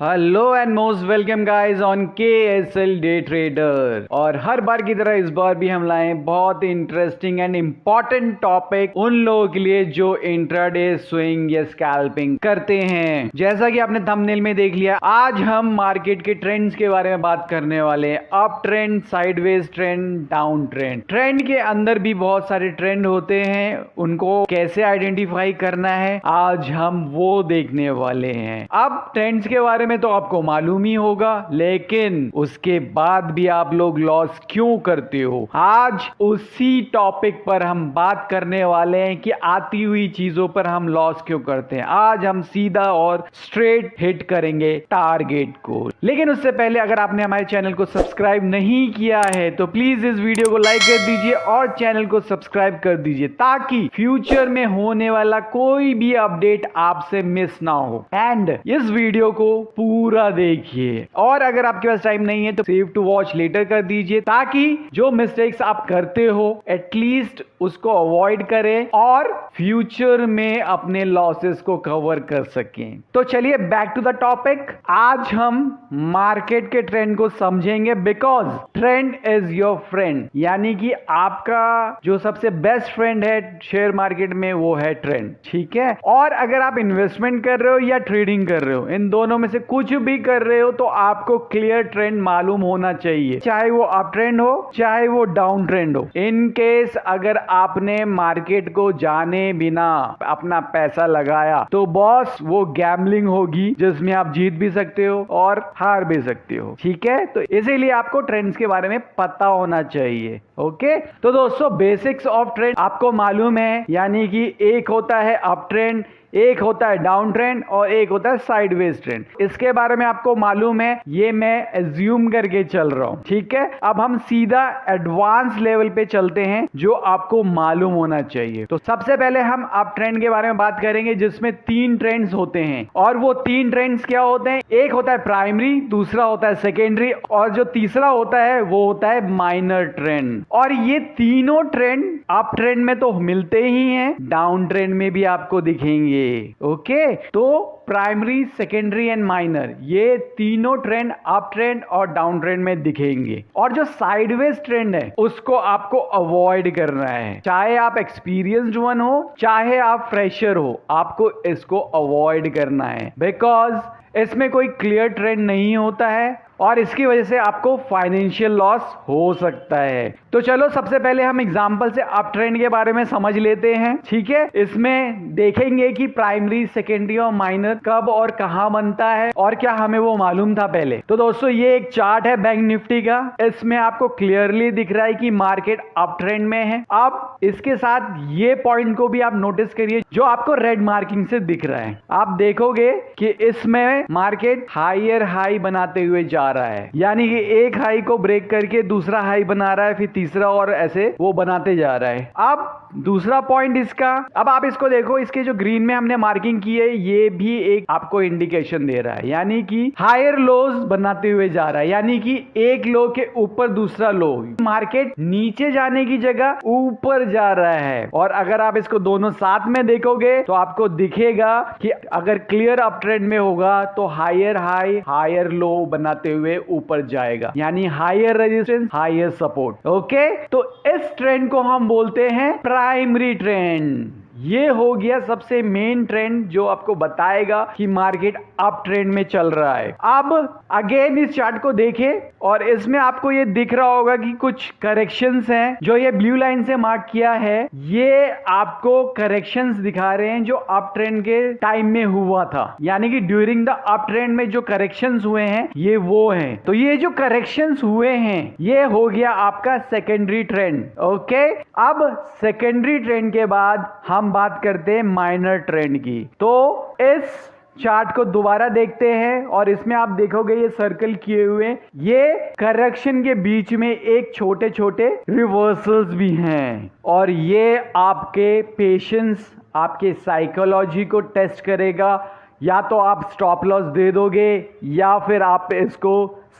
Hello and most welcome guys on KSL day trader. और हर बार की तरह इस बार भी हम लाए बहुत इंटरेस्टिंग एंड इंपॉर्टेंट टॉपिक उन लोगों के लिए जो इंट्राडे स्विंग या स्कैल्पिंग करते हैं। जैसा कि आपने थंबनेल में देख लिया, आज हम मार्केट के ट्रेंड्स के बारे में बात करने वाले हैं। Up trend, sideways trend, down trend. Trend के अंदर भी बहुत सारे ट्रेंड होते हैं, उनको कैसे आइडेंटिफाई करना है आज हम वो देखने वाले हैं। अब ट्रेंड्स के बारे में तो आपको मालूम ही होगा, लेकिन उसके बाद भी आप लोग लॉस क्यों करते हो, आज उसी टॉपिक पर हम बात करने वाले हैं कि आती हुई चीजों पर हम लॉस क्यों करते हैं। आज हम सीधा और स्ट्रेट हिट करेंगे टारगेट को। लेकिन उससे पहले अगर आपने हमारे चैनल को सब्सक्राइब नहीं किया है तो प्लीज इस वीडियो को लाइक कर दीजिए और चैनल को सब्सक्राइब कर दीजिए, ताकि फ्यूचर में होने वाला कोई भी अपडेट आपसे मिस ना हो। एंड इस वीडियो को पूरा देखिए, और अगर आपके पास टाइम नहीं है तो सेव टू वॉच लेटर कर दीजिए, ताकि जो मिस्टेक्स आप करते हो एटलीस्ट उसको अवॉइड करें और फ्यूचर में अपने लॉसेस को कवर कर सकें। तो चलिए बैक टू द टॉपिक। आज हम मार्केट के ट्रेंड को समझेंगे, because trend is your friend, यानी कि आपका जो सबसे बेस्ट फ्रेंड है शेयर मार्केट में वो है ट्रेंड। ठीक है, और अगर आप इन्वेस्टमेंट कर रहे हो या ट्रेडिंग कर रहे हो, इन दोनों में से कुछ भी कर रहे हो, तो आपको क्लियर ट्रेंड मालूम होना चाहिए, चाहे वो अप ट्रेंड हो चाहे वो डाउन ट्रेंड हो। इन केस अगर आपने मार्केट को जाने बिना अपना पैसा लगाया तो बॉस वो गैम्बलिंग होगी, जिसमें आप जीत भी सकते हो और हार भी सकते हो। ठीक है, तो इसीलिए आपको ट्रेंड्स के बारे में पता होना चाहिए। ओके, तो दोस्तों बेसिक्स ऑफ ट्रेंड आपको मालूम है, यानी कि एक होता है अप ट्रेंड, एक होता है डाउन ट्रेंड और एक होता है साइडवेज ट्रेंड। इसके बारे में आपको मालूम है, ये मैं एज्यूम करके चल रहा हूं। ठीक है, अब हम सीधा एडवांस लेवल पे चलते हैं जो आपको मालूम होना चाहिए। तो सबसे पहले हम अप ट्रेंड के बारे में बात करेंगे, जिसमें 3 ट्रेंड्स होते हैं। और वो 3 ट्रेंड्स क्या होते हैं? एक होता है प्राइमरी, दूसरा होता है सेकेंडरी, और जो तीसरा होता है वो होता है माइनर ट्रेंड। और ये तीनों ट्रेंड अप ट्रेंड में तो मिलते ही हैं, डाउन ट्रेंड में भी आपको दिखेंगे। ओके, तो प्राइमरी, सेकेंडरी एंड माइनर, ये तीनों ट्रेंड अप ट्रेंड और डाउन ट्रेंड में दिखेंगे। और जो साइडवेज ट्रेंड है उसको आपको अवॉइड करना है, चाहे आप एक्सपीरियंस्ड वन हो चाहे आप फ्रेशर हो, आपको इसको अवॉइड करना है, बिकॉज इसमें कोई क्लियर ट्रेंड नहीं होता है और इसकी वजह से आपको फाइनेंशियल लॉस हो सकता है। तो चलो सबसे पहले हम एग्जांपल से अप ट्रेंड के बारे में समझ लेते हैं। ठीक है, इसमें देखेंगे कि प्राइमरी, सेकेंडरी और माइनर कब और कहां बनता है और क्या हमें वो मालूम था पहले। तो दोस्तों ये एक चार्ट है बैंक निफ्टी का, इसमें आपको क्लियरली दिख रहा है कि मार्केट अप ट्रेंड में है। अब इसके साथ ये पॉइंट को भी आप नोटिस करिए जो आपको रेड मार्किंग से दिख रहा है। आप देखोगे कि इसमें मार्केट हायर हाई बनाते हुए जा रहा है, यानी कि एक हाई को ब्रेक करके दूसरा हाई बना रहा है, फिर तीसरा, और ऐसे वो बनाते जा रहा है। अब दूसरा पॉइंट इसका, अब आप इसको देखो, इसके जो ग्रीन में हमने मार्किंग की है ये भी एक आपको इंडिकेशन दे रहा है, यानी कि हायर लोज बनाते हुए जा रहा है, यानी कि एक लो के ऊपर दूसरा लो, मार्केट नीचे जाने की जगह ऊपर जा रहा है। और अगर आप इसको दोनों साथ में देखोगे तो आपको दिखेगा कि अगर क्लियर अप ट्रेंड में होगा तो हायर हाई हायर लो बनाते हुए ऊपर जाएगा, यानी higher resistance higher support. Okay, तो इस ट्रेंड को हम बोलते हैं प्राइमरी ट्रेंड। ये हो गया सबसे मेन ट्रेंड जो आपको बताएगा कि मार्केट अप ट्रेंड में चल रहा है। अब अगेन इस चार्ट को देखें और इसमें आपको ये दिख रहा होगा कि कुछ करेक्शंस हैं, जो ये ब्लू लाइन से मार्क किया है, ये आपको करेक्शंस दिखा रहे हैं जो अप ट्रेंड के टाइम में हुआ था, यानी कि ड्यूरिंग द अप ट्रेंड में जो करेक्शंस हुए हैं ये वो हैं। तो ये जो करेक्शंस हुए हैं ये हो गया आपका सेकेंडरी ट्रेंड। ओके, अब सेकेंडरी ट्रेंड के बाद हम बात करते हैं माइनर ट्रेंड की। तो इस चार्ट को दोबारा देखते हैं और इसमें आप देखोगे ये सर्कल किए हुए, ये करेक्शन के बीच में एक छोटे छोटे रिवर्सल्स भी हैं, और ये आपके पेशेंस, आपके साइकोलॉजी को टेस्ट करेगा। या तो आप स्टॉप लॉस दे दोगे या फिर आप इसको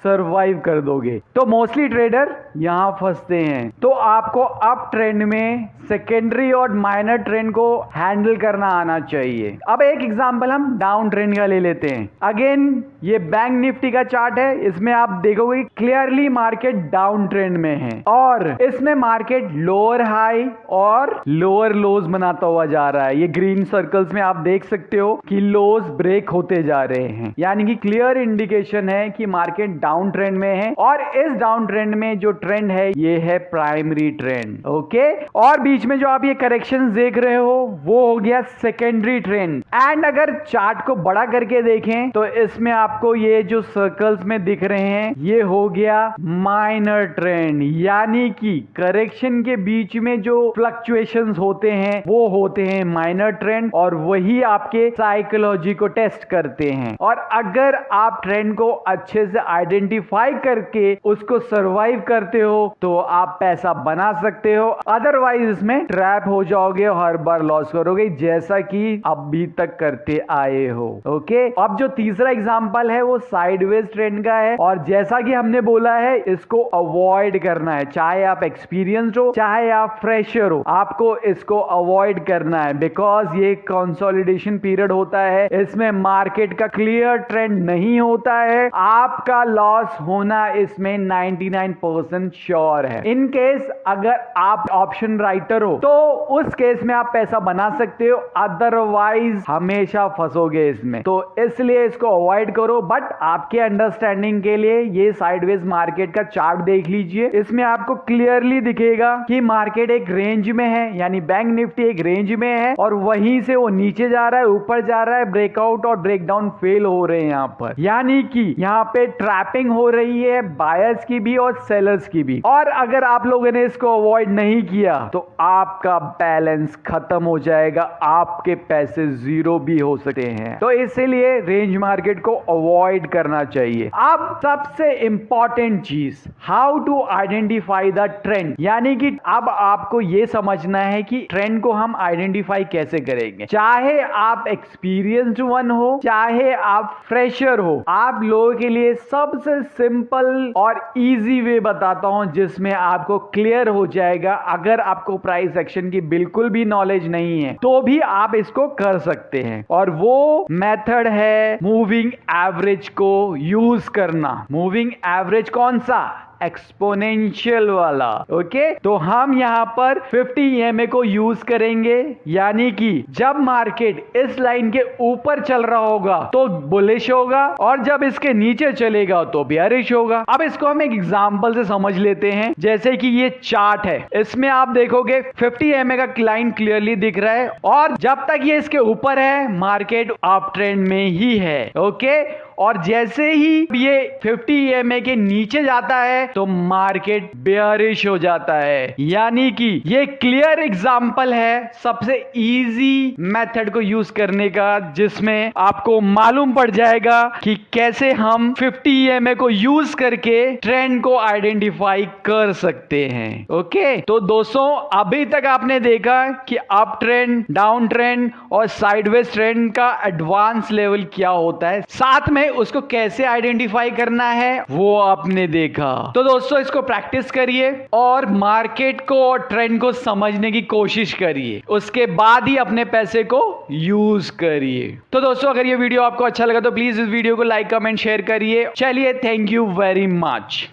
सरवाइव कर दोगे। तो मोस्टली ट्रेडर यहां फंसते हैं। तो आपको अप ट्रेंड में सेकेंडरी और माइनर ट्रेंड को हैंडल करना आना चाहिए। अब एक एग्जांपल हम डाउन ट्रेंड का ले लेते हैं। अगेन ये बैंक निफ्टी का चार्ट है, इसमें आप देखोगे क्लियरली मार्केट डाउन ट्रेंड में है और इसमें मार्केट लोअर हाई और लोअर लोज बनाता हुआ जा रहा है। ये ग्रीन सर्कल्स में आप देख सकते हो कि लोज ब्रेक होते जा रहे हैं, यानी कि क्लियर इंडिकेशन है कि मार्केट डाउन ट्रेंड में है और इस डाउन ट्रेंड में जो ट्रेंड है ये है प्राइमरी ट्रेंड। ओके, और बीच में जो आप ये करेक्शंस देख रहे हो वो हो गया सेकेंडरी ट्रेंड। एंड अगर चार्ट को बड़ा करके देखें तो इसमें आपको ये जो सर्कल्स में दिख रहे हैं ये हो गया माइनर ट्रेंड, यानी कि करेक्शन के बीच में जो फ्लक्चुएशंस होते हैं वो होते हैं माइनर ट्रेंड और वही आपके साइकोलॉजी को टेस्ट करते हैं। और अगर आप ट्रेंड को अच्छे से आइडेंटिफाई करके उसको सरवाइव करते हो तो आप पैसा बना सकते हो, अदरवाइज इसमें ट्रैप हो जाओगे और हर बार लॉस करोगे जैसा कि अभी तक करते आए हो। ओके, अब जो तीसरा एग्जांपल है वो साइडवेज ट्रेंड का है और जैसा कि हमने बोला है इसको अवॉइड करना है, चाहे आप एक्सपीरियंस्ड हो चाहे आप फ्रेशर हो, आपको इसको अवॉइड करना है बिकॉज ये कंसोलिडेशन पीरियड होता है, इसमें मार्केट का क्लियर ट्रेंड नहीं होता है, आपका लॉस होना इसमें 99% श्योर है। इन केस अगर आप ऑप्शन राइटर हो तो उस केस में आप पैसा बना सकते हो, अदरवाइज हमेशा फंसोगे इसमें। तो इसलिए इसको अवॉइड करो। बट आपके अंडरस्टैंडिंग के लिए ये साइडवेज मार्केट का चार्ट देख लीजिए, इसमें आपको क्लियरली दिखेगा कि मार्केट एक रेंज में है, यानी बैंक निफ्टी एक रेंज में है और वहीं से वो नीचे जा रहा है, ऊपर जा रहा है, ब्रेकआउट और ब्रेकडाउन फेल हो रहे हैं यहाँ पर, यानी कि यहाँ पे ट्रैपिंग हो रही है बायर्स की भी और सेलर्स की भी। और अगर आप लोगों ने इसको अवॉइड नहीं किया तो आपका बैलेंस खत्म हो जाएगा, आपके पैसे जीरो भी हो सकते हैं। तो इसीलिए रेंज मार्केट को अवॉइड करना चाहिए। अब सबसे इंपॉर्टेंट चीज, how to identify the trend, यानी कि अब आपको यह समझना है कि ट्रेंड को हम आइडेंटिफाई कैसे करेंगे। चाहे आप एक्सपीरियंस्ड वन हो चाहे आप फ्रेशर हो, आप लोगों के लिए सबसे सिंपल और इजी वे बताता हूं जिसमें आपको क्लियर हो जाएगा। अगर आपको प्राइस एक्शन की बिल्कुल भी नॉलेज नहीं है तो भी आप इसको कर सकते हैं और वो मेथड है मूविंग एवरेज को यूज करना। मूविंग एवरेज कौन सा? एक्सपोनेंशियल वाला। ओके, तो हम यहां पर 50 EMA को यूज करेंगे, यानी कि जब मार्केट इस लाइन के ऊपर चल रहा होगा तो बुलिश होगा और जब इसके नीचे चलेगा तो बेयरिश होगा। अब इसको हम एक एग्जांपल से समझ लेते हैं। जैसे कि ये चार्ट है, इसमें आप देखोगे 50 EMA का लाइन क्लियरली दिख रहा है और जब तक ये इसके ऊपर है मार्केट अप ट्रेंड में ही है। ओके, और जैसे ही ये 50 EMA के नीचे जाता है तो मार्केट बेयरिश हो जाता है, यानी कि ये क्लियर एग्जांपल है सबसे इजी मेथड को यूज करने का, जिसमें आपको मालूम पड़ जाएगा कि कैसे हम 50 EMA को यूज करके ट्रेंड को आइडेंटिफाई कर सकते हैं। ओके, तो दोस्तों अभी तक आपने देखा कि अप ट्रेंड, डाउन ट्रेंड और साइडवेज ट्रेंड का एडवांस लेवल क्या होता है, साथ में उसको कैसे आइडेंटिफाई करना है वो आपने देखा। तो दोस्तों इसको प्रैक्टिस करिए और मार्केट को और ट्रेंड को समझने की कोशिश करिए, उसके बाद ही अपने पैसे को यूज करिए। तो दोस्तों अगर ये वीडियो आपको अच्छा लगा तो प्लीज इस वीडियो को लाइक, कमेंट, शेयर करिए। चलिए, थैंक यू वेरी मच।